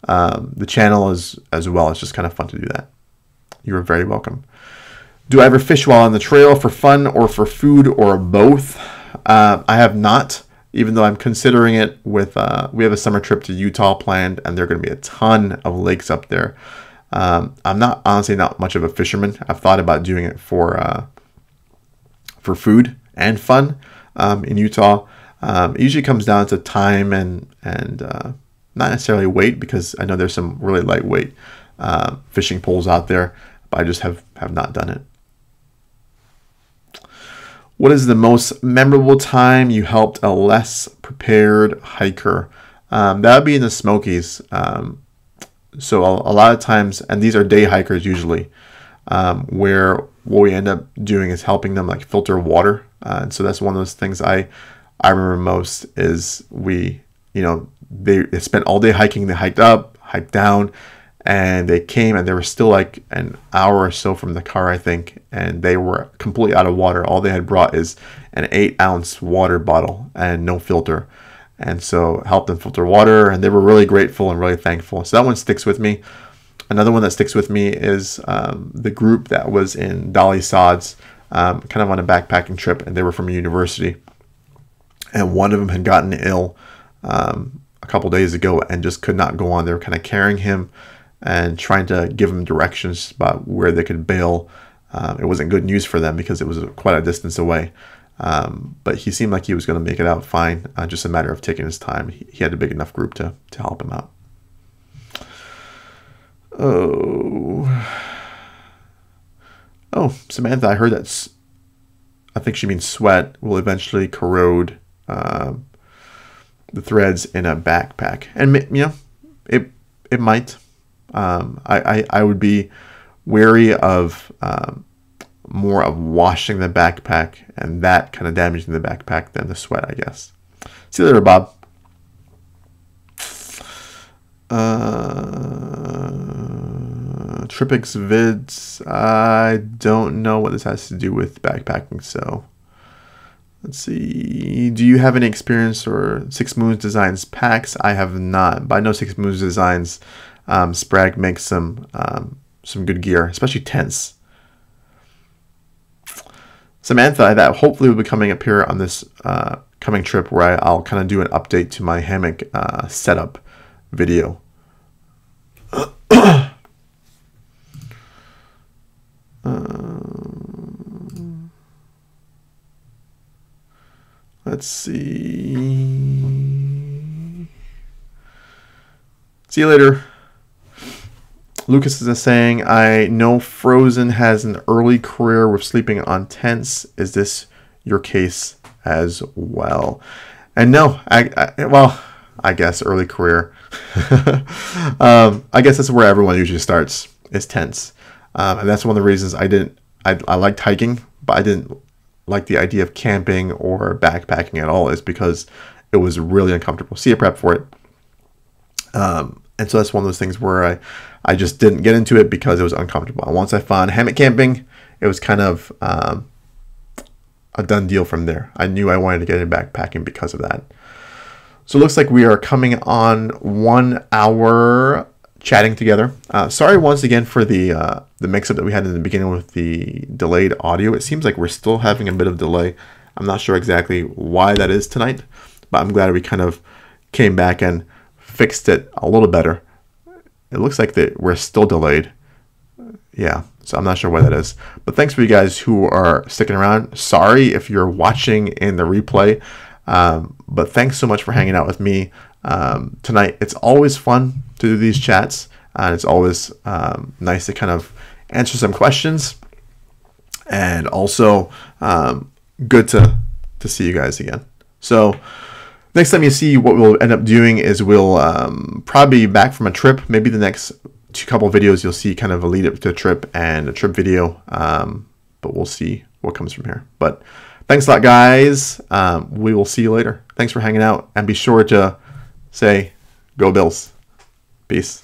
the channel as well. It's just kind of fun to do that. You are very welcome. Do I ever fish while on the trail for fun or for food, or both? I have not. Even though I'm considering it with, we have a summer trip to Utah planned, and there are going to be a ton of lakes up there. I'm honestly not much of a fisherman. I've thought about doing it for food and fun in Utah. It usually comes down to time and not necessarily weight, because I know there's some really lightweight fishing poles out there, but I just have not done it. What is the most memorable time you helped a less prepared hiker? That would be in the Smokies. So a lot of times, and these are day hikers usually, where what we end up doing is helping them like filter water. And so that's one of those things I remember most is they spent all day hiking. They hiked up, hiked down, and they came, and they were still like an hour or so from the car, I think, and they were completely out of water. All they had brought is an 8-ounce water bottle and no filter. And so helped them filter water, and they were really grateful and really thankful. So that one sticks with me. Another one that sticks with me is the group that was in Dolly Sods, kind of on a backpacking trip, and they were from a university. And one of them had gotten ill a couple days ago and just could not go on. They were kind of carrying him and trying to give him directions about where they could bail. It wasn't good news for them because it was quite a distance away. But he seemed like he was going to make it out fine. Just a matter of taking his time. He had a big enough group to help him out. Oh, Samantha, I heard that. I think she means sweat will eventually corrode the threads in a backpack, and it might. I would be wary of more of washing the backpack and that kind of damaging the backpack than the sweat, I guess. See you later, Bob. Tripix vids. I don't know what this has to do with backpacking, so let's see. Do you have any experience or Six Moons Designs packs? I have not, but I know Six Moons Designs Sprag makes some good gear, especially tents. Samantha, that hopefully will be coming up here on this coming trip where I'll kind of do an update to my hammock setup video. Let's see. See you later. Lucas is saying, I know Frozen has an early career with sleeping on tents. Is this your case as well? And no, I guess early career. I guess that's where everyone usually starts, is tents. And that's one of the reasons I liked hiking, but I didn't like the idea of camping or backpacking at all, is because it was really uncomfortable. See a prep for it. And so that's one of those things where I just didn't get into it because it was uncomfortable. And once I found hammock camping, it was kind of a done deal from there. I knew I wanted to get into backpacking because of that. So it looks like we are coming on 1 hour chatting together. Sorry once again for the mix-up that we had in the beginning with the delayed audio. It seems like we're still having a bit of delay. I'm not sure exactly why that is tonight, but I'm glad we kind of came back and fixed it a little better. It looks like that we're still delayed. Yeah, so I'm not sure why that is. But thanks for you guys who are sticking around. Sorry if you're watching in the replay, but thanks so much for hanging out with me tonight. It's always fun to do these chats, and it's always nice to kind of answer some questions, and also good to see you guys again. So next time you see, what we'll end up doing is we'll probably be back from a trip. Maybe the next couple videos you'll see kind of a lead up to a trip and a trip video, but we'll see what comes from here. But thanks a lot, guys. We will see you later. Thanks for hanging out, and be sure to say, go Bills. Peace.